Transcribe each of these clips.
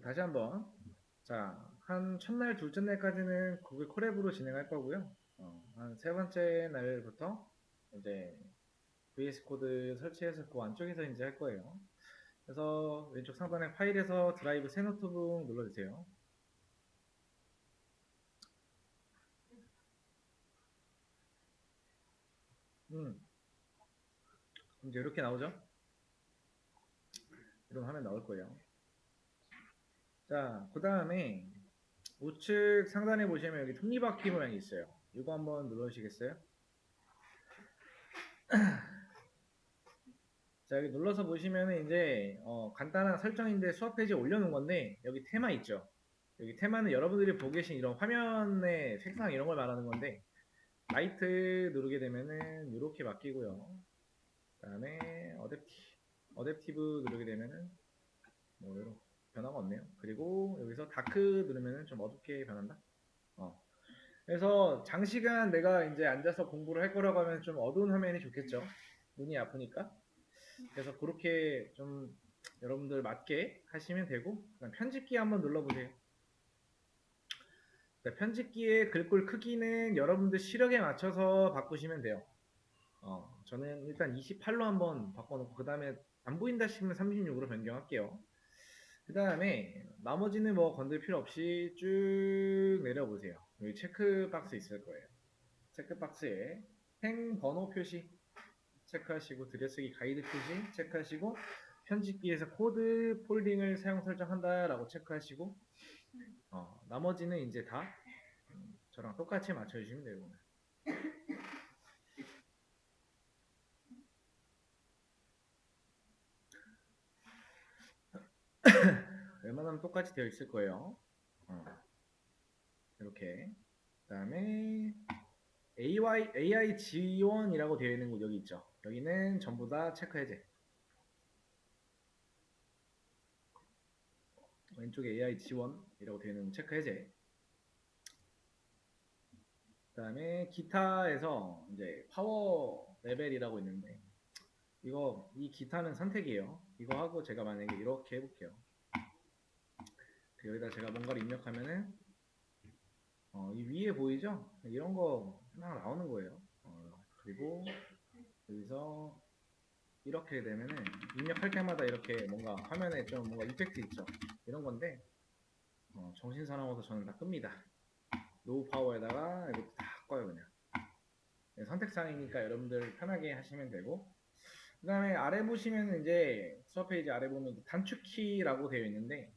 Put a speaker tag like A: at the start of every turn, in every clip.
A: 다시 한번. 자, 한 첫날, 둘째 날까지는 구글 콜앱으로 진행할 거고요. 한 세 번째 날부터 이제 VS 코드 설치해서 그 안쪽에서 이제 할 거예요. 그래서 왼쪽 상단에 파일에서 드라이브 새 노트북 눌러주세요. 음, 이제 이렇게 나오죠? 이런 화면 나올 거예요. 자, 그 다음에 우측 상단에 보시면 여기 톱니바퀴 모양이 있어요. 이거 한번 눌러주시겠어요? 자, 여기 눌러서 보시면은 이제 간단한 설정인데 수업 페이지에 올려놓은 건데 여기 테마 있죠. 여기 테마는 여러분들이 보고 계신 이런 화면의 색상 이런 걸 말하는 건데 라이트 누르게 되면은 이렇게 바뀌고요. 그 다음에 어댑티브 누르게 되면은 뭐 이런 변화가 없네요. 그리고 여기서 다크 누르면은 좀 어둡게 변한다. 어. 그래서 장시간 내가 이제 앉아서 공부를 할 거라고 하면 좀 어두운 화면이 좋겠죠. 눈이 아프니까. 그래서 그렇게 좀 여러분들 맞게 하시면 되고, 그다음 편집키 한번 눌러보세요. 편집기의 글꼴 크기는 여러분들 시력에 맞춰서 바꾸시면 돼요. 저는 일단 28로 한번 바꿔놓고 그 다음에 안 보인다 싶으면 36으로 변경할게요. 그 다음에 나머지는 뭐 건들 필요 없이 쭉 내려보세요. 여기 체크박스 있을 거예요. 체크박스에 행 번호 표시 체크하시고 들여쓰기 가이드 표시 체크하시고 편집기에서 코드 폴딩을 사용 설정한다라고 체크하시고 나머지는 이제 다 저랑 똑같이 맞춰주시면 되고 웬만하면 똑같이 되어 있을 거예요. 이렇게 그 다음에 AI 지원이라고 되어 있는 곳 여기 있죠. 여기는 전부 다 체크 해제. 왼쪽에 AI 지원이라고 되어 있는 체크 해제. 그 다음에 기타에서 이제 파워 레벨이라고 있는데 이 기타는 선택이에요. 이거 하고 제가 만약에 이렇게 해볼게요. 여기다 제가 뭔가를 입력하면은 이 위에 보이죠? 이런 거 하나 나오는 거예요. 그리고 여기서 이렇게 되면은 입력할 때마다 이렇게 뭔가 화면에 좀 뭔가 이펙트 있죠? 이런 건데 정신 사나워서 저는 다 끕니다. 로우 파워에다가 이것도 다 꺼요 그냥. 네, 선택사항이니까 여러분들 편하게 하시면 되고 그 다음에 아래 보시면 이제 수업 페이지 아래 보면 단축키라고 되어 있는데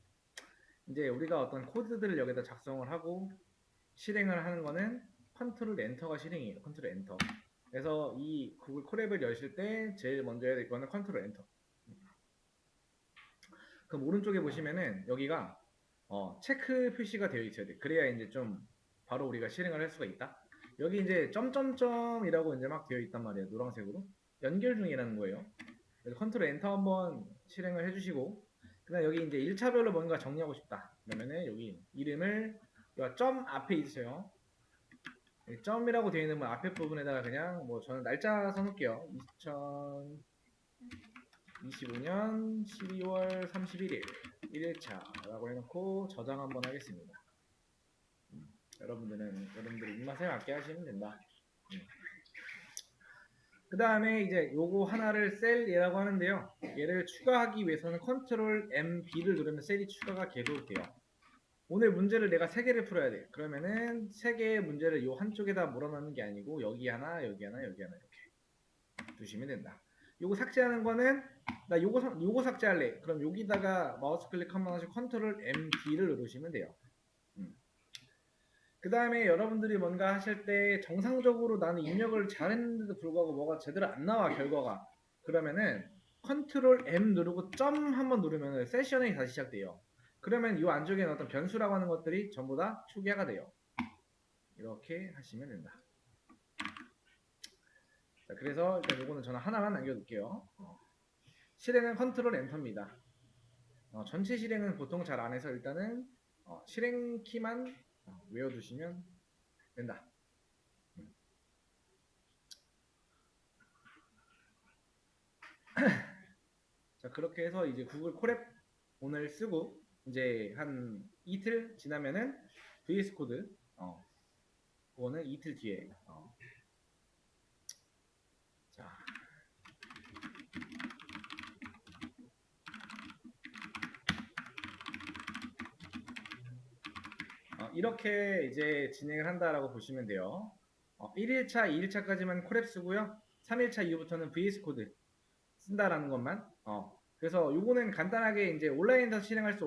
A: 이제 우리가 어떤 코드들을 여기다 작성을 하고 실행을 하는 거는 컨트롤 엔터가 실행이에요. 컨트롤 엔터. 그래서 이 구글 콜앱을 여실 때 제일 먼저 해야 될 거는 컨트롤 엔터. 그럼 오른쪽에 보시면은 여기가 체크 표시가 되어 있어야 돼. 그래야 이제 좀 바로 우리가 실행을 할 수가 있다. 여기 이제 점점점이라고 이제 막 되어 있단 말이에요. 노란색으로. 연결 중이라는 거예요. 그래서 컨트롤 엔터 한번 실행을 해주시고 그다음 여기 이제 1차별로 뭔가 정리하고 싶다. 그러면은 여기 이름을 점 앞에 있어요. 점이라고 되어 있는 앞에 부분에다가 그냥 뭐 저는 날짜 써놓을게요. 2025년 12월 31일 1일차라고 해놓고 저장 한번 하겠습니다. 여러분들의 입맛에 맞게 하시면 된다. 그 다음에 이제 요거 하나를 셀이라고 하는데요. 얘를 추가하기 위해서는 컨트롤 MB를 누르면 셀이 추가가 계속 돼요. 오늘 문제를 내가 3개를 풀어야 돼. 그러면은 3개의 문제를 요 한쪽에다 몰아넣는 게 아니고 여기 하나, 여기 하나, 여기 하나 이렇게 두시면 된다. 요거 삭제하는 거는 나 요거 삭제할래. 그럼 여기다가 마우스 클릭 한번 하시고 컨트롤 MD를 누르시면 돼요. 그 다음에 여러분들이 뭔가 하실 때 정상적으로 나는 입력을 잘했는데도 불구하고 뭐가 제대로 안 나와 결과가 그러면은 컨트롤 M 누르고 점 한번 누르면 세션이 다시 시작돼요. 그러면 이 안쪽에 어떤 변수라고 하는 것들이 전부 다 초기화가 돼요. 이렇게 하시면 된다. 자, 그래서 일단 요거는 저는 하나만 남겨둘게요. 실행은 컨트롤 엔터입니다. 전체 실행은 보통 잘 안 해서 일단은 실행 키만 외워두시면 된다. 자, 그렇게 해서 이제 구글 콜앱 오늘 쓰고 이제 한 이틀 지나면은 VS 코드 그거는 이틀 뒤에 자 이렇게 이제 진행을 한다라고 보시면 돼요. 1일차, 2일차까지만 콜앱 쓰고요. 3일차 이후부터는 VS 코드 쓴다라는 것만. 그래서 요거는 간단하게 이제 온라인에서 실행할 수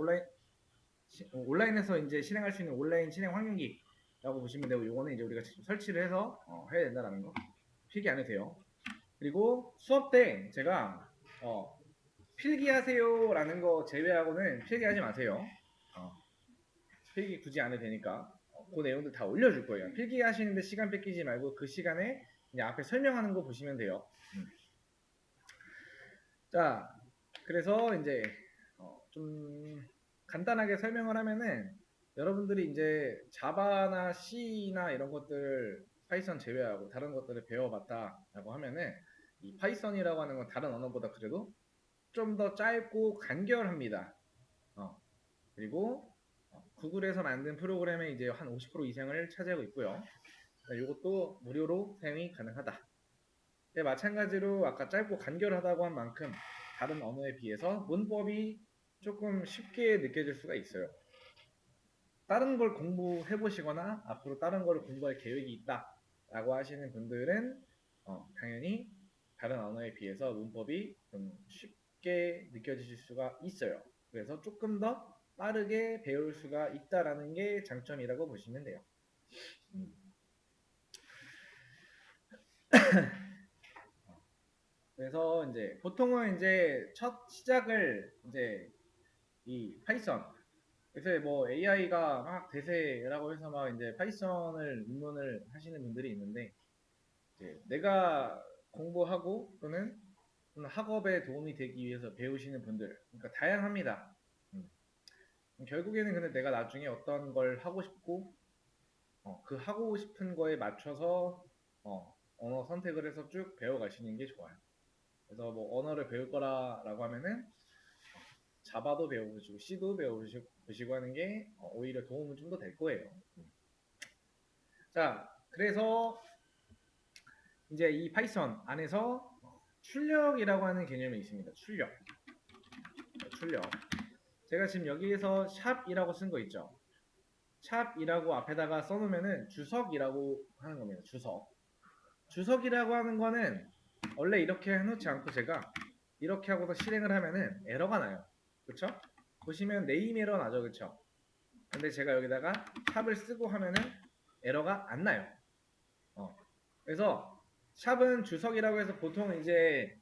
A: 온라인에서 이제 실행할 수 있는 온라인 실행 환경기라고 보시면 되고, 요거는 이제 우리가 직접 설치를 해서 해야 된다라는 거 필기 안 해도 돼요. 그리고 수업 때 제가 필기하세요라는 거 제외하고는 필기하지 마세요. 필기 굳이 안 해도 되니까 그 내용들 다 올려줄 거예요. 필기하시는데 시간 뺏기지 말고 그 시간에 이제 앞에 설명하는 거 보시면 돼요. 자, 그래서 이제 좀 간단하게 설명을 하면은 여러분들이 이제 자바나 C나 이런 것들 파이썬 제외하고 다른 것들을 배워봤다라고 하면은 이 파이썬이라고 하는 건 다른 언어보다 그래도 좀 더 짧고 간결합니다. 그리고 구글에서 만든 프로그램의 이제 한 50% 이상을 차지하고 있고요. 이것도 무료로 사용이 가능하다. 네, 마찬가지로 아까 짧고 간결하다고 한 만큼 다른 언어에 비해서 문법이 조금 쉽게 느껴질 수가 있어요. 다른 걸 공부해 보시거나 앞으로 다른 걸 공부할 계획이 있다 라고 하시는 분들은 당연히 다른 언어에 비해서 문법이 좀 쉽게 느껴지실 수가 있어요. 그래서 조금 더 빠르게 배울 수가 있다라는 게 장점이라고 보시면 돼요. 그래서 이제 보통은 이제 첫 시작을 이제 이 파이썬 요새 뭐 AI가 막 대세라고 해서 막 이제 파이썬을 입문을 하시는 분들이 있는데 이제 내가 공부하고 또는 학업에 도움이 되기 위해서 배우시는 분들 그러니까 다양합니다. 결국에는 근데 내가 나중에 어떤 걸 하고 싶고 그 하고 싶은 거에 맞춰서 언어 선택을 해서 쭉 배워가시는 게 좋아요. 그래서 뭐 언어를 배울 거라고 하면은 자바도 배워보시고 C도 배워보시고 하는 게 오히려 도움은 좀 더 될 거예요. 자, 그래서 이제 이 파이썬 안에서 출력이라고 하는 개념이 있습니다. 출력. 제가 지금 여기에서 샵이라고 쓴 거 있죠. 샵이라고 앞에다가 써놓으면은 주석이라고 하는 겁니다. 주석이라고 하는 거는 원래 이렇게 해놓지 않고 제가 이렇게 하고서 실행을 하면은 에러가 나요. 그쵸? 보시면 네임 에러 나죠. 그쵸? 근데 제가 여기다가 샵을 쓰고 하면은 에러가 안 나요. 그래서 샵은 주석이라고 해서 보통 이제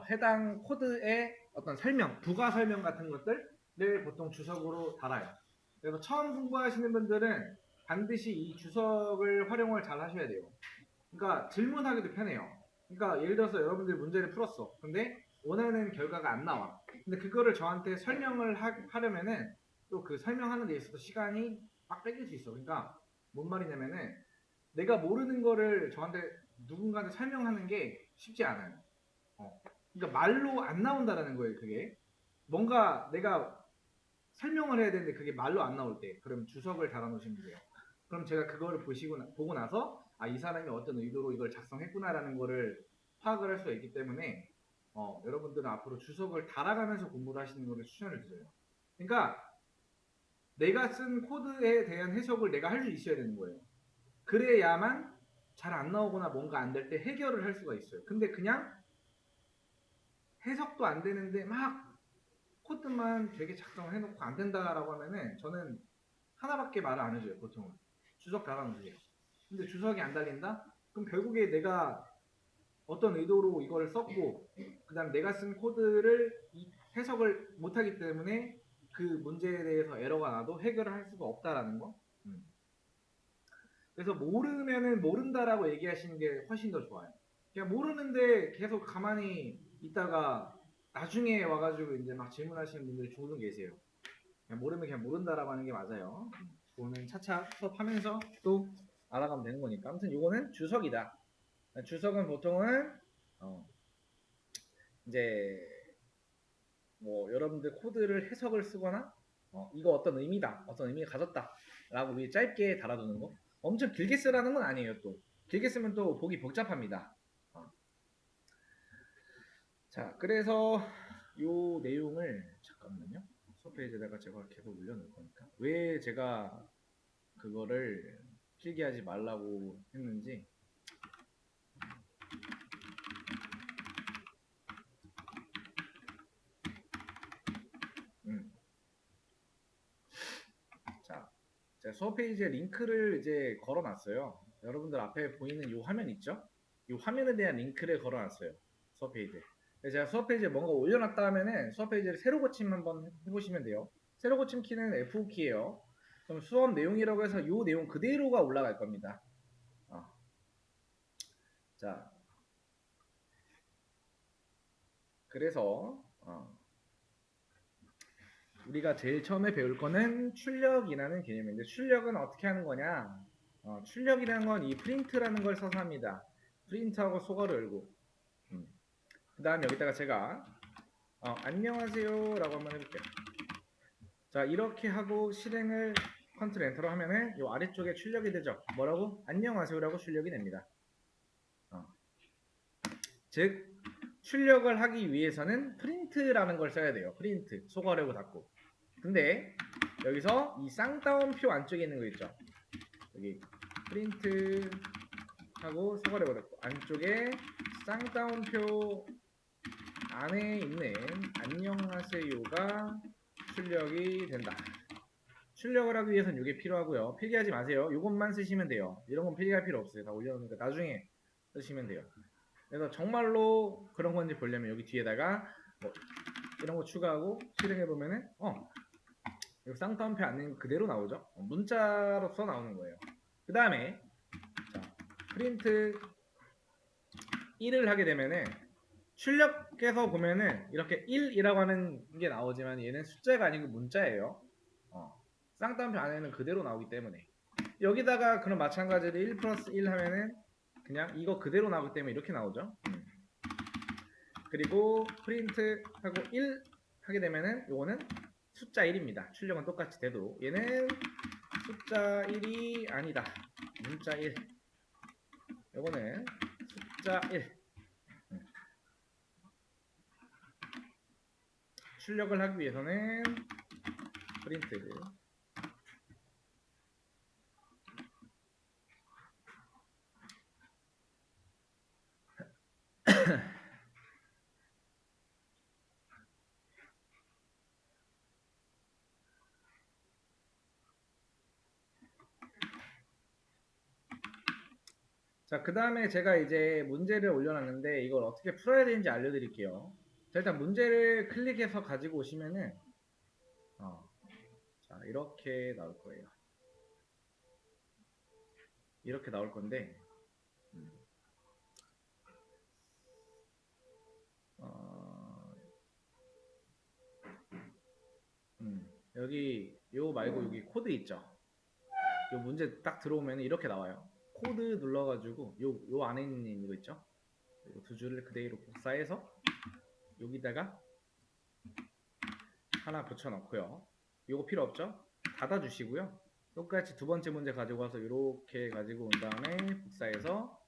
A: 해당 코드의 어떤 설명, 부가 설명 같은 것들을 보통 주석으로 달아요. 그래서 처음 공부하시는 분들은 반드시 이 주석을 활용을 잘 하셔야 돼요. 그러니까 질문하기도 편해요. 그러니까 예를 들어서 여러분들이 문제를 풀었어. 근데 원하는 결과가 안 나와. 근데 그거를 저한테 설명을 하려면은 또 그 설명하는 데 있어서 시간이 막 뺏길 수 있어. 그러니까 뭔 말이냐면은 내가 모르는 거를 저한테 누군가한테 설명하는 게 쉽지 않아요. 그러니까 말로 안 나온다라는 거예요. 그게 뭔가 내가 설명을 해야 되는데 그게 말로 안 나올 때 그럼 주석을 달아놓으시면 돼요. 그럼 제가 그거를 보고 나서 이 사람이 어떤 의도로 이걸 작성했구나라는 거를 파악을 할 수가 있기 때문에 여러분들은 앞으로 주석을 달아가면서 공부를 하시는 것을 추천을 드려요. 그러니까 내가 쓴 코드에 대한 해석을 내가 할 수 있어야 되는 거예요. 그래야만 잘 안 나오거나 뭔가 안 될 때 해결을 할 수가 있어요. 근데 그냥 해석도 안 되는데 막 코드만 되게 작성을 해놓고 안 된다라고 하면은 저는 하나밖에 말을 안 해줘요. 보통은 주석 달아놓으세요. 근데 주석이 안 달린다? 그럼 결국에 내가 어떤 의도로 이걸 썼고 그 다음 내가 쓴 코드를 해석을 못하기 때문에 그 문제에 대해서 에러가 나도 해결을 할 수가 없다라는 거. 그래서 모르면은 모른다라고 얘기하시는 게 훨씬 더 좋아요. 그냥 모르는데 계속 가만히 있다가 나중에 와가지고 이제 막 질문하시는 분들이 종종 계세요. 그냥 모르면 그냥 모른다라고 하는 게 맞아요. 그거는 차차 수업하면서 또 알아가면 되는 거니까. 아무튼 이거는 주석이다. 주석은 보통은 이제 뭐 여러분들 코드를 해석을 쓰거나 이거 어떤 의미다, 어떤 의미가 가졌다 라고 위에 짧게 달아두는 거. 엄청 길게 쓰라는 건 아니에요. 또 길게 쓰면 또 보기 복잡합니다. 어. 자, 그래서 요 내용을 잠깐만요. 수업페이지에다가 제가 계속 올려놓을 거니까 왜 제가 그거를 필기하지 말라고 했는지. 음. 자, 제가 수업 페이지에 링크를 이제 걸어놨어요. 여러분들 앞에 보이는 이 화면 있죠? 이 화면에 대한 링크를 걸어놨어요. 수업 페이지에. 그래서 제가 수업 페이지에 뭔가 올려놨다 하면은 수업 페이지를 새로 고침 한번 해보시면 돼요. 새로 고침 키는 F5키예요. 그럼 수업 내용이라고 해서 이 내용 그대로가 올라갈 겁니다. 자, 그래서 우리가 제일 처음에 배울 거는 출력이라는 개념인데, 출력은 어떻게 하는 거냐? 출력이라는 건 이 프린트라는 걸 써서 합니다. 프린트하고 소괄호 열고. 그 다음 여기다가 제가 안녕하세요 라고 한번 해볼게요. 자, 이렇게 하고 실행을 컨트롤 엔터로 하면은 이 아래쪽에 출력이 되죠. 뭐라고? 안녕하세요 라고 출력이 됩니다. 즉 출력을 하기 위해서는 프린트라는 걸 써야 돼요. 프린트, 소괄호고 닫고. 근데 여기서 이 쌍따옴표 안쪽에 있는 거 있죠. 여기 프린트 하고 소괄호고 닫고 안쪽에 쌍따옴표 안에 있는 안녕하세요가 출력이 된다. 출력을 하기 위해서는 이게 필요하고요. 필기하지 마세요. 이것만 쓰시면 돼요. 이런 건 필기할 필요 없어요. 다 올려놓으니까 나중에 쓰시면 돼요. 그래서 정말로 그런 건지 보려면 여기 뒤에다가 뭐 이런 거 추가하고 실행해 보면은 여기 쌍따옴표 안에 그대로 나오죠. 문자로서 나오는 거예요. 그 다음에 프린트 1을 하게 되면은 출력해서 보면은 이렇게 1이라고 하는 게 나오지만 얘는 숫자가 아니고 문자예요. 쌍따옴표 안에는 그대로 나오기 때문에 여기다가 그럼 마찬가지로 1 플러스 1 하면은 그냥 이거 그대로 나오기 때문에 이렇게 나오죠. 그리고 프린트 하고 1 하게 되면은 요거는 숫자 1입니다. 출력은 똑같이 돼도 얘는 숫자 1이 아니다. 문자 1. 요거는 숫자 1. 출력을 하기 위해서는 프린트 자, 그 다음에 제가 이제 문제를 올려놨는데 이걸 어떻게 풀어야 되는지 알려드릴게요. 자, 일단 문제를 클릭해서 가지고 오시면은 자, 이렇게 나올 거예요. 이렇게 나올 건데 여기 요 말고 여기 코드 있죠. 요 문제 딱 들어오면 이렇게 나와요. 코드 눌러가지고 요 안에 있는 거 있죠. 요 두 줄을 그대로 복사해서 여기다가 하나 붙여넣고요. 요거 필요 없죠? 닫아주시고요. 똑같이 두 번째 문제 가지고 와서 이렇게 가지고 온 다음에 복사해서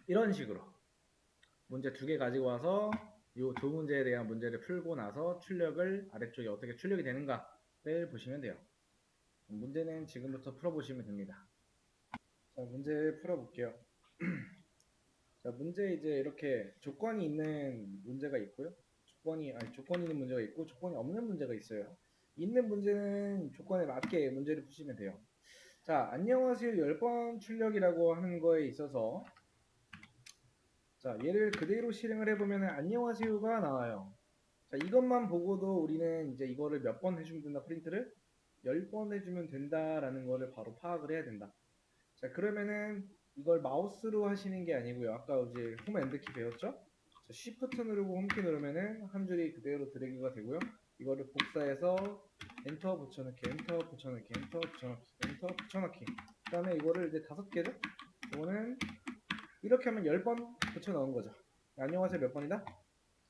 A: 이런 식으로 문제 두 개 가지고 와서 이 두 문제에 대한 문제를 풀고 나서 출력을 아래쪽에 어떻게 출력이 되는가를 보시면 돼요. 문제는 지금부터 풀어보시면 됩니다. 자, 문제 풀어볼게요. 자, 문제 이제 이렇게 조건이 있는 문제가 있고요. 조건이 있는 문제가 있고 조건이 없는 문제가 있어요. 있는 문제는 조건에 맞게 문제를 푸시면 돼요. 자, 안녕하세요 10번 출력이라고 하는 거에 있어서 자, 얘를 그대로 실행을 해보면 안녕하세요가 나와요. 자, 이것만 보고도 우리는 이제 이거를 몇 번 해주면 된다, 프린트를 10번 해주면 된다라는 거를 바로 파악을 해야 된다. 자, 그러면은 이걸 마우스로 하시는 게 아니고요. 아까 이제 홈 엔드키 배웠죠? 자, Shift 누르고 홈키 누르면은 한 줄이 그대로 드래그가 되고요. 이거를 복사해서 엔터 붙여넣기, 엔터 붙여넣기, 엔터 붙여넣기, 엔터 붙여넣기. 그 다음에 이거를 이제 5개죠? 이거는 이렇게 하면 10번 붙여 넣은 거죠. 안녕하세요 몇 번이다?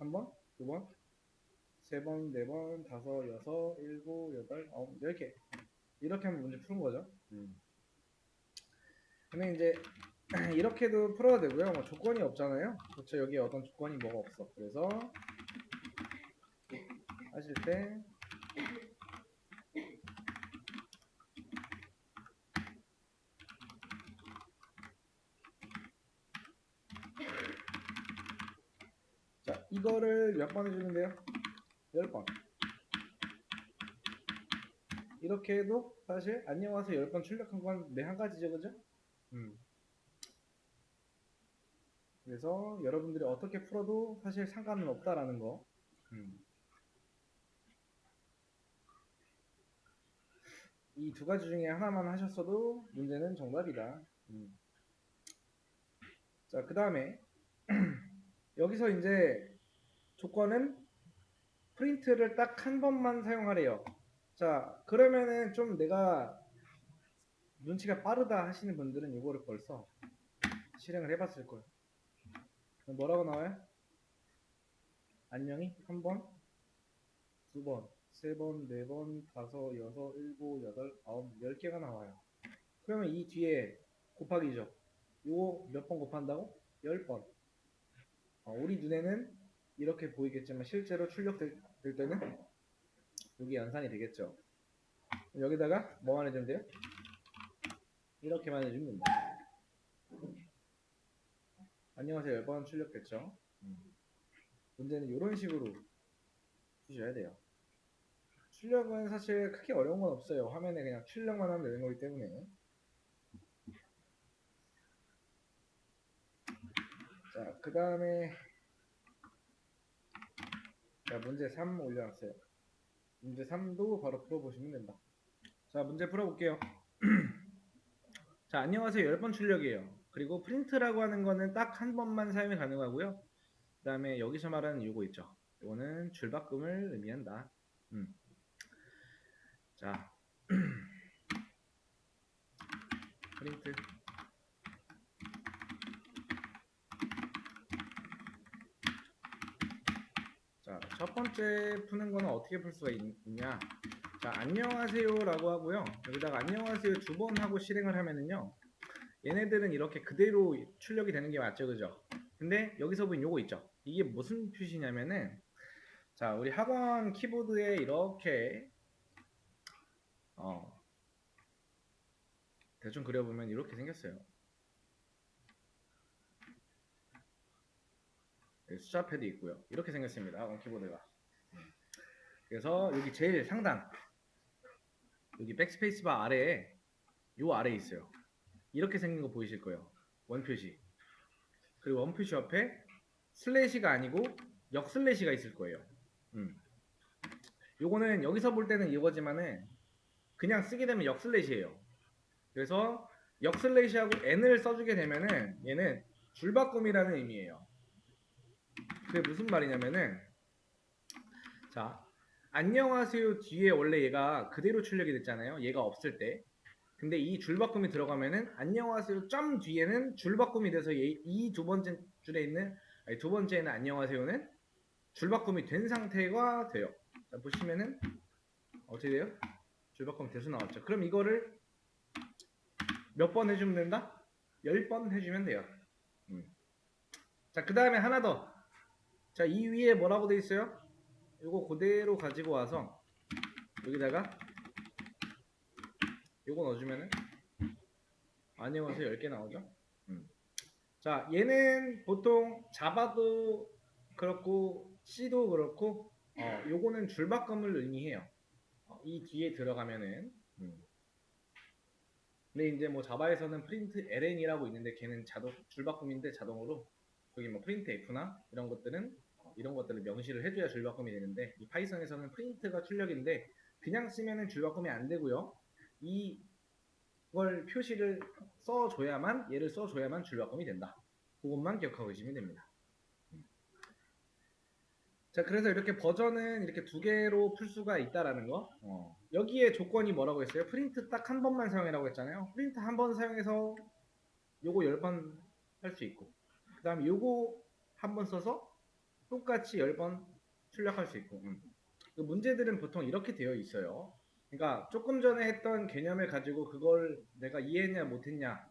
A: 3번? 2번? 3번, 4번, 5, 6, 7, 8, 9, 10개. 이렇게 하면 문제 푸는 거죠. 근데 이제 이렇게도 풀어도 되고요. 뭐 조건이 없잖아요. 그렇죠. 여기에 어떤 조건이 뭐가 없어. 그래서 하실 때 자, 이거를 몇 번 해주면 돼요? 10번. 이렇게 해도 사실 안녕하세요 10번 출력한 건 내 한 가지죠, 그죠? 그래서 여러분들이 어떻게 풀어도 사실 상관은 없다라는 거. 이 두 가지 중에 하나만 하셨어도 문제는 정답이다. 자, 그 다음에 여기서 이제 조건은 프린트를 딱 한 번만 사용하래요. 자, 그러면은 좀 내가 눈치가 빠르다 하시는 분들은 이거를 벌써 실행을 해봤을 거예요. 뭐라고 나와요? 안녕히 한 번, 두 번, 세 번, 네 번, 다섯, 여섯, 일곱, 여덟, 아홉, 10개가 나와요. 그러면 이 뒤에 곱하기죠. 요거 몇 번 곱한다고? 10번. 우리 눈에는 이렇게 보이겠지만 실제로 출력될 때는 여기 연산이 되겠죠. 여기다가 뭐만 해주면 돼요? 이렇게만 해주면 된다. 안녕하세요. 10번 출력됐죠. 문제는 이런 식으로 주셔야 돼요. 출력은 사실 크게 어려운 건 없어요. 화면에 그냥 출력만 하면 되는 거기 때문에. 자, 그 다음에 문제 3 올려놨어요. 문제 3도 바로 풀어보시면 된다. 자, 문제 풀어볼게요. 자, 안녕하세요. 10번 출력이에요. 그리고 프린트라고 하는 거는 딱 한 번만 사용이 가능하고요. 그 다음에 여기서 말하는 이거 있죠. 이거는 줄바꿈을 의미한다. 자, 프린트. 자, 첫 번째 푸는 거는 어떻게 풀 수가 있냐. 자, 안녕하세요 라고 하고요. 여기다가 안녕하세요 2번 하고 실행을 하면은요. 얘네들은 이렇게 그대로 출력이 되는 게 맞죠, 그죠? 근데 여기서 보인 요거 있죠. 이게 무슨 표시냐면은 자, 우리 학원 키보드에 이렇게 대충 그려보면 이렇게 생겼어요. 숫자 패드 있고요. 이렇게 생겼습니다. 학원 키보드가. 그래서 여기 제일 상단 여기 백스페이스바 아래에 요 아래에 있어요. 이렇게 생긴 거 보이실 거예요. 원표시. 그리고 원표시 옆에 슬래시가 아니고 역슬래시가 있을 거예요. 요거는 여기서 볼 때는 이거지만은 그냥 쓰게 되면 역슬래시예요. 그래서 역슬래시하고 n을 써주게 되면은 얘는 줄바꿈이라는 의미예요. 그게 무슨 말이냐면은 자, 안녕하세요 뒤에 원래 얘가 그대로 출력이 됐잖아요. 얘가 없을 때. 근데 이 줄바꿈이 들어가면은 안녕하세요 점 뒤에는 줄바꿈이 돼서 이 두 번째 줄에 있는 아니, 두 번째는 안녕하세요는 줄바꿈이 된 상태가 돼요. 자, 보시면은 어떻게 돼요? 줄바꿈 돼서 나왔죠. 그럼 이거를 몇 번 해주면 된다? 10번 해주면 돼요. 자, 그 다음에 하나 더. 자, 이 위에 뭐라고 돼 있어요? 이거 그대로 가지고 와서 여기다가 이거 넣어주면은 안녕하세요 10개 나오죠. 자, 얘는 보통 자바도 그렇고 C도 그렇고 요거는 줄바꿈을 의미해요. 이 뒤에 들어가면은 근데 이제 뭐 자바에서는 프린트 ln이라고 있는데 걔는 줄바꿈인데 자동으로 여기 뭐 프린트 f나 이런 것들은 이런 것들을 명시를 해줘야 줄바꿈이 되는데 이 파이썬에서는 프린트가 출력인데 그냥 쓰면은 줄바꿈이 안 되고요. 이걸 표시를 써줘야만 얘를 써줘야만 줄바꿈이 된다. 그것만 기억하고 계시면 됩니다. 자, 그래서 이렇게 버전은 이렇게 두 개로 풀 수가 있다라는 거. 여기에 조건이 뭐라고 했어요? 프린트 딱 한 번만 사용이라고 했잖아요. 프린트 한 번 사용해서 요거 10번 할 수 있고, 그 다음에 요거 한 번 써서 똑같이 10번 출력할 수 있고. 그 문제들은 보통 이렇게 되어 있어요. 그러니까 조금 전에 했던 개념을 가지고 그걸 내가 이해했냐 못했냐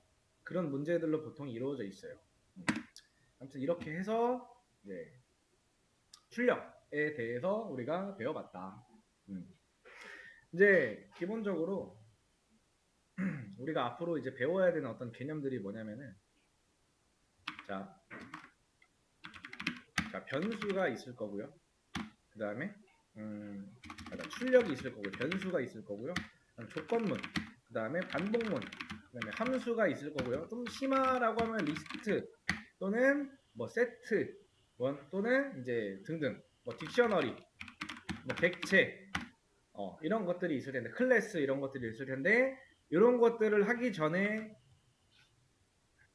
A: 그런 문제들로 보통 이루어져 있어요. 아무튼 이렇게 해서 이제 출력에 대해서 우리가 배워봤다. 이제 기본적으로 우리가 앞으로 이제 배워야 되는 어떤 개념들이 뭐냐면은 자 변수가 있을 거고요. 그 다음에 출력이 있을 거고요. 변수가 있을 거고요. 조건문, 그 다음에 반복문, 그 다음에 함수가 있을 거고요. 좀 심화라고 하면 리스트 또는 뭐 세트 또는 이제 등등 뭐 딕셔너리, 뭐 객체 이런 것들이 있을 텐데 클래스 이런 것들이 있을 텐데 이런 것들을 하기 전에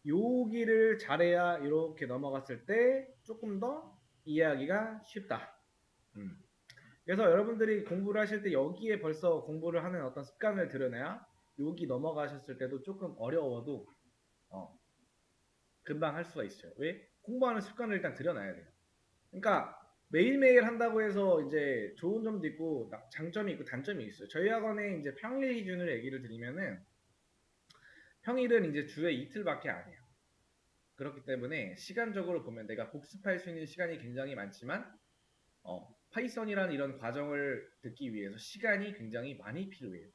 A: 여기를 잘해야 이렇게 넘어갔을 때 조금 더 이해하기가 쉽다. 그래서 여러분들이 공부를 하실 때 여기에 벌써 공부를 하는 어떤 습관을 들여내야 여기 넘어가셨을 때도 조금 어려워도 금방 할 수가 있어요. 왜? 공부하는 습관을 일단 들여놔야 돼요. 그러니까 매일매일 한다고 해서 이제 좋은 점도 있고 장점이 있고 단점이 있어요. 저희 학원에 이제 평일 기준으로 얘기를 드리면은 평일은 이제 주에 이틀밖에 안 해요. 그렇기 때문에 시간적으로 보면 내가 복습할 수 있는 시간이 굉장히 많지만 파이썬이라는 이런 과정을 듣기 위해서 시간이 굉장히 많이 필요해요.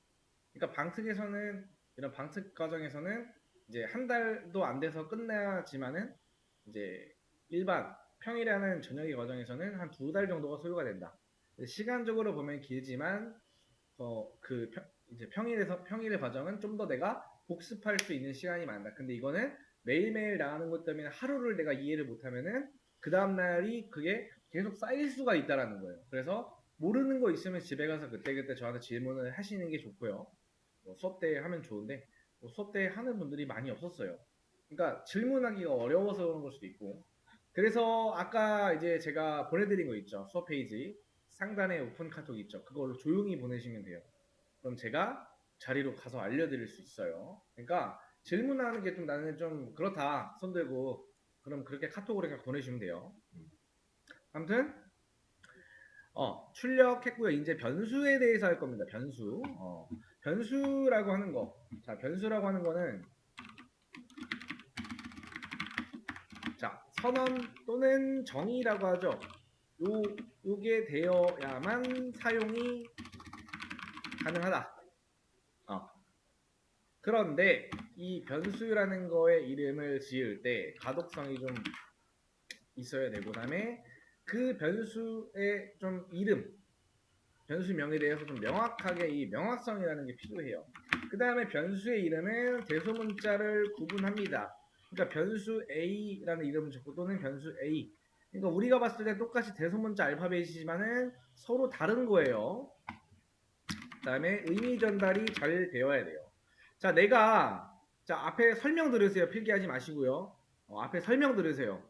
A: 그러니까 방특에서는 이런 방특 과정에서는 이제 한 달도 안 돼서 끝나지만은 이제 일반 평일에 하는 저녁의 과정에서는 한 두 달 정도가 소요가 된다. 시간적으로 보면 길지만 이제 평일의 과정은 좀 더 내가 복습할 수 있는 시간이 많다. 근데 이거는 매일매일 나가는 것 때문에 하루를 내가 이해를 못하면은 그 다음날이 그게 계속 쌓일 수가 있다라는 거예요. 그래서 모르는 거 있으면 집에 가서 그때그때 저한테 질문을 하시는 게 좋고요. 뭐 수업 때 하면 좋은데 뭐 수업 때 하는 분들이 많이 없었어요. 그러니까 질문하기가 어려워서 그런 걸 수도 있고. 그래서 아까 이제 제가 보내드린 거 있죠. 수업 페이지 상단에 오픈 카톡 있죠. 그걸로 조용히 보내시면 돼요. 그럼 제가 자리로 가서 알려드릴 수 있어요. 그러니까 질문하는 게 좀 나는 좀 그렇다 손들고 그럼 그렇게 카톡으로 그냥 보내주시면 돼요. 아무튼 출력했고요. 이제 변수에 대해서 할 겁니다. 변수. 변수라고 하는 거. 자, 변수라고 하는 거는 자, 선언 또는 정의라고 하죠. 요게 되어야만 사용이 가능하다. 그런데 이 변수라는 거의 이름을 지을 때 가독성이 좀 있어야 되고, 그다음에 그 변수의 좀 이름, 변수명에 대해서 좀 명확하게 이 명확성이라는 게 필요해요. 그 다음에 변수의 이름은 대소문자를 구분합니다. 그러니까 변수 A라는 이름을 적고 또는 변수 A. 그러니까 우리가 봤을 때 똑같이 대소문자 알파벳이지만은 서로 다른 거예요. 그 다음에 의미 전달이 잘 되어야 돼요. 자, 앞에 설명 들으세요. 필기하지 마시고요. 앞에 설명 들으세요.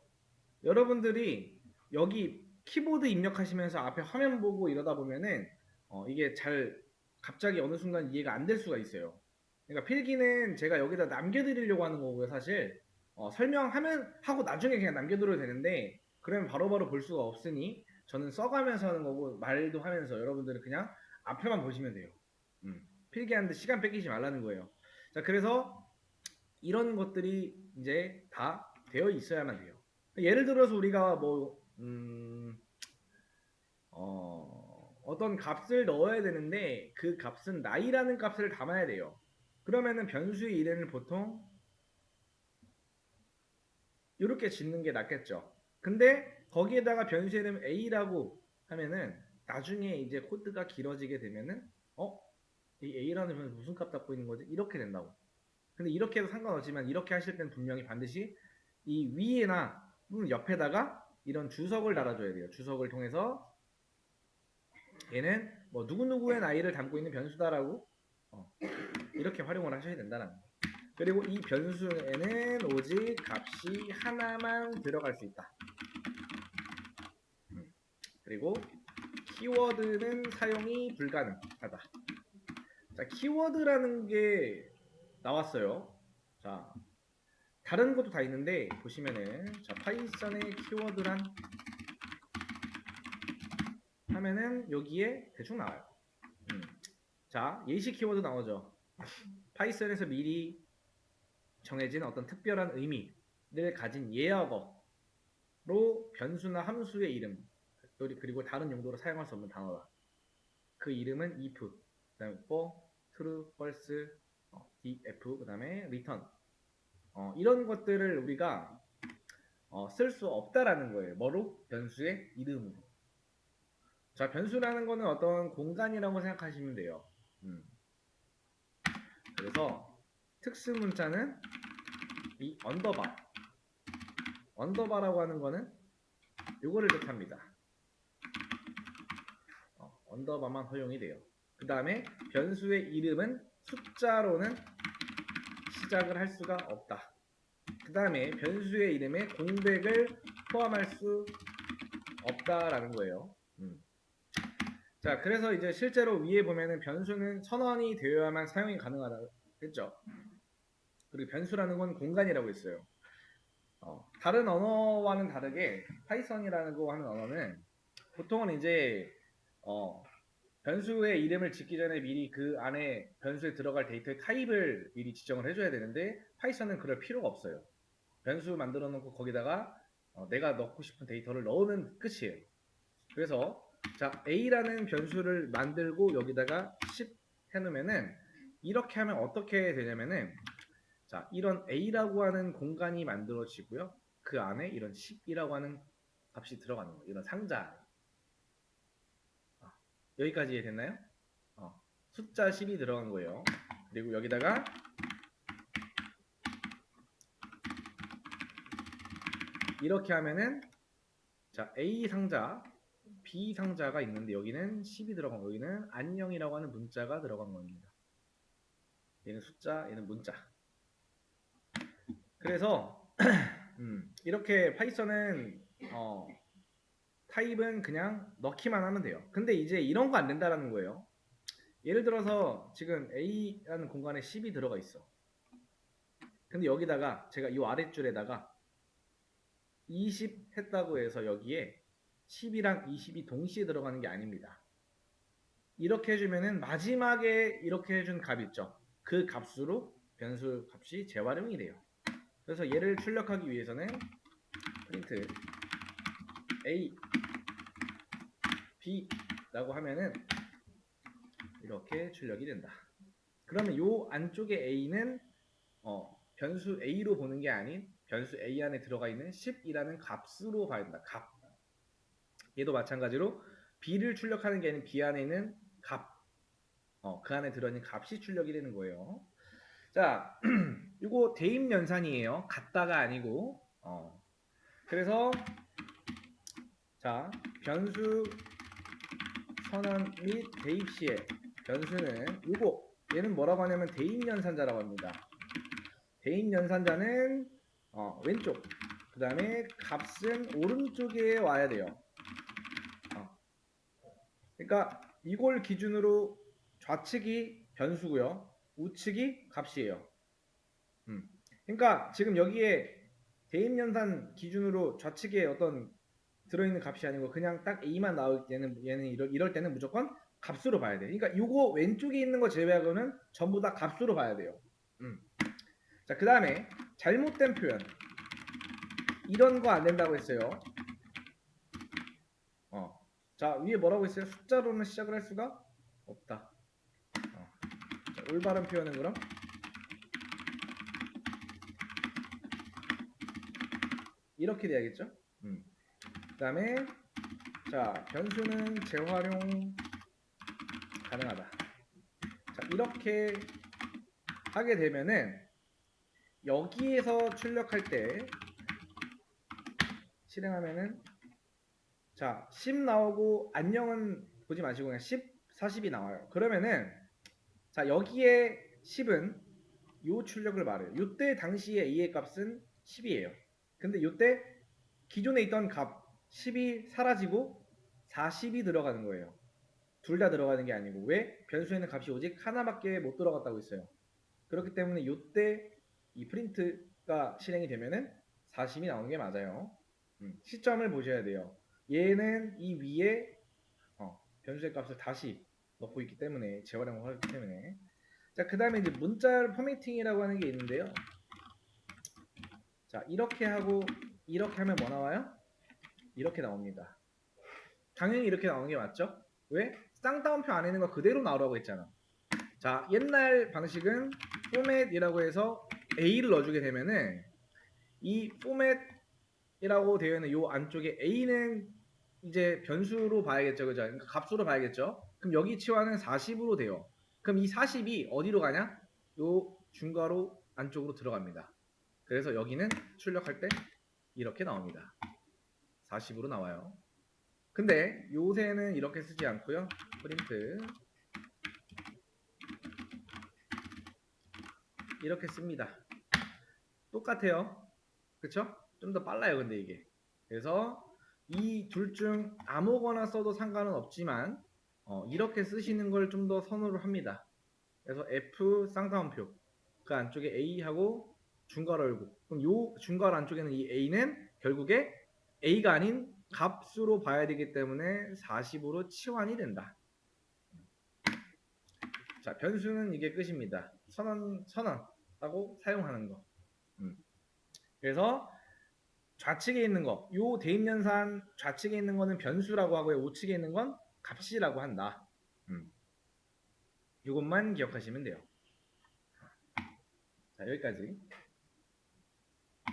A: 여러분들이 여기 키보드 입력하시면서 앞에 화면 보고 이러다 보면은 이게 잘 갑자기 어느 순간 이해가 안 될 수가 있어요. 그러니까 필기는 제가 여기다 남겨드리려고 하는 거고요. 사실 설명하면 하고 나중에 그냥 남겨드려도 되는데 그러면 바로바로 볼 수가 없으니 저는 써가면서 하는 거고 말도 하면서 여러분들은 그냥 앞에만 보시면 돼요. 필기하는데 시간 뺏기지 말라는 거예요. 자, 그래서 이런 것들이 이제 다 되어 있어야만 돼요. 예를 들어서 우리가 어떤 값을 넣어야 되는데 그 값은 나이라는 값을 담아야 돼요. 그러면은 변수의 이름을 보통 이렇게 짓는 게 낫겠죠. 근데 거기에다가 변수의 이름 A라고 하면은 나중에 이제 코드가 길어지게 되면은 이 A라는 변수 무슨 값 잡고 있는 거지? 이렇게 된다고. 근데 이렇게 해도 상관없지만 이렇게 하실 때는 분명히 반드시 이 위에나 옆에다가 이런 주석을 달아줘야 돼요. 주석을 통해서 얘는 뭐 누구누구의 나이를 담고 있는 변수다라고 이렇게 활용을 하셔야 된다는 거예요. 그리고 이 변수에는 오직 값이 하나만 들어갈 수 있다. 그리고 키워드는 사용이 불가능하다. 자, 키워드라는 게 나왔어요. 자, 다른 것도 다 있는데 보시면은 자, 파이썬의 키워드란 하면은 여기에 대충 나와요. 자, 예시 키워드 나오죠. 파이썬에서 미리 정해진 어떤 특별한 의미를 가진 예어어로 변수나 함수의 이름 그리고 다른 용도로 사용할 수 없는 단어다. 그 이름은 if, 그다음에 for, true, false, df, 그다음에 return. 이런 것들을 우리가 쓸 수 없다라는 거예요. 뭐로? 변수의 이름으로. 자, 변수라는 거는 어떤 공간이라고 생각하시면 돼요. 그래서 특수 문자는 이 언더바라고 하는 거는 요거를 뜻합니다. 언더바만 허용이 돼요. 그 다음에 변수의 이름은 숫자로는 시작을 할 수가 없다. 그 다음에 변수의 이름에 공백을 포함할 수 없다라는 거예요. 자, 그래서 이제 실제로 위에 보면은 변수는 선언이 되어야만 사용이 가능하다 했죠. 그리고 변수라는 건 공간이라고 했어요. 다른 언어와는 다르게 파이썬이라고 하는 언어는 보통은 이제 변수의 이름을 짓기 전에 미리 그 안에 변수에 들어갈 데이터의 타입을 미리 지정을 해줘야 되는데 파이썬은 그럴 필요가 없어요. 변수 만들어 놓고 거기다가 내가 넣고 싶은 데이터를 넣으면 끝이에요. 그래서 자, A라는 변수를 만들고 여기다가 10 해놓으면은 이렇게 하면 어떻게 되냐면은 자, 이런 A라고 하는 공간이 만들어지고요. 그 안에 이런 10이라고 하는 값이 들어가는 거예요. 이런 상자. 여기까지 됐나요? 숫자 10이 들어간 거예요. 그리고 여기다가 이렇게 하면은 자, A 상자, B 상자가 있는데 여기는 10이 들어간 거, 여기는 안녕이라고 하는 문자가 들어간 겁니다. 얘는 숫자, 얘는 문자. 그래서 이렇게 파이썬은 타입은 그냥 넣기만 하면 돼요. 근데 이제 이런 거 안 된다라는 거예요. 예를 들어서 지금 A라는 공간에 10이 들어가 있어. 근데 여기다가 제가 이 아랫줄에다가 20 했다고 해서 여기에 10이랑 20이 동시에 들어가는 게 아닙니다. 이렇게 해주면은 마지막에 이렇게 해준 값 있죠. 그 값으로 변수 값이 재활용이 돼요. 그래서 얘를 출력하기 위해서는 프린트 A, B라고 하면은 이렇게 출력이 된다. 그러면 요 안쪽에 A는 변수 A로 보는 게 아닌 변수 A 안에 들어가 있는 10이라는 값으로 봐야 된다. 값. 얘도 마찬가지로 B를 출력하는 게 아닌 B 안에 있는 값. 그 안에 들어있는 값이 출력이 되는 거예요. 자, 이거 대입 연산이에요. 같다가 아니고. 그래서 자, 변수 선언 및 대입 시에 변수는 얘는 뭐라고 하냐면 대입 연산자라고 합니다. 대입 연산자는 왼쪽, 그 다음에 값은 오른쪽에 와야 돼요. 그러니까 이걸 기준으로 좌측이 변수고요, 우측이 값이에요. 그러니까 지금 여기에 대입 연산 기준으로 좌측에 어떤 들어있는 값이 아니고 그냥 딱 A만 나올 때는 얘는 이럴 때는 무조건 값으로 봐야 돼. 그러니까 이거 왼쪽에 있는 거 제외하고는 전부 다 값으로 봐야 돼요. 자, 그 다음에 잘못된 표현. 이런 거 안 된다고 했어요. 자, 위에 뭐라고 했어요? 숫자로는 시작을 할 수가 없다. 자, 올바른 표현은 그럼 이렇게 돼야겠죠? 그 다음에 자, 변수는 재활용 가능하다. 자, 이렇게 하게 되면은 여기에서 출력할 때 실행하면은 자, 10 나오고 안녕은 보지 마시고 그냥 10, 40이 나와요. 그러면은 자, 여기에 10은 요 출력을 말해요. 요때 당시에 A의 값은 10이에요. 근데 요때 기존에 있던 값 10이 사라지고 40이 들어가는 거예요. 둘 다 들어가는 게 아니고. 왜? 변수에는 값이 오직 하나밖에 못 들어갔다고 했어요. 그렇기 때문에 요때 이 프린트가 실행이 되면은 40이 나오는 게 맞아요. 시점을 보셔야 돼요. 얘는 이 위에 변수의 값을 다시 넣고 있기 때문에 재활용을 하기 때문에. 자, 그 다음에 이제 문자 포매팅이라고 하는 게 있는데요. 자, 이렇게 하고 이렇게 하면 뭐 나와요? 이렇게 나옵니다. 당연히 이렇게 나오는 게 맞죠? 왜? 쌍따옴표 안에 있는 거 그대로 나오라고 했잖아. 자, 옛날 방식은 포맷이라고 해서 A를 넣어주게 되면은 이 포맷이라고 되어 있는 요 안쪽에 A는 이제 변수로 봐야겠죠, 그죠? 그러니까 값수로 봐야겠죠. 그럼 여기 치환은 40으로 돼요. 그럼 이 40이 어디로 가냐? 요 중괄호 안쪽으로 들어갑니다. 그래서 여기는 출력할 때 이렇게 나옵니다. 40으로 나와요. 근데 요새는 이렇게 쓰지 않고요. 프린트 이렇게 씁니다. 똑같아요. 그쵸? 좀 더 빨라요, 근데 이게. 그래서 이 둘 중 아무거나 써도 상관은 없지만 이렇게 쓰시는 걸 좀 더 선호를 합니다. 그래서 F 쌍따옴표 그 안쪽에 A하고 중괄호 열고, 그럼 요 중괄호 안쪽에는 이 A는 결국에 A가 아닌 값수로 봐야 되기 때문에 40으로 치환이 된다. 자, 변수는 이게 끝입니다. 선언하고 사용하는 거. 그래서 좌측에 있는 거, 요 대입연산 좌측에 있는 거는 변수라고 하고요. 우측에 있는 건 값이라고 한다. 이것만 기억하시면 돼요. 자, 여기까지.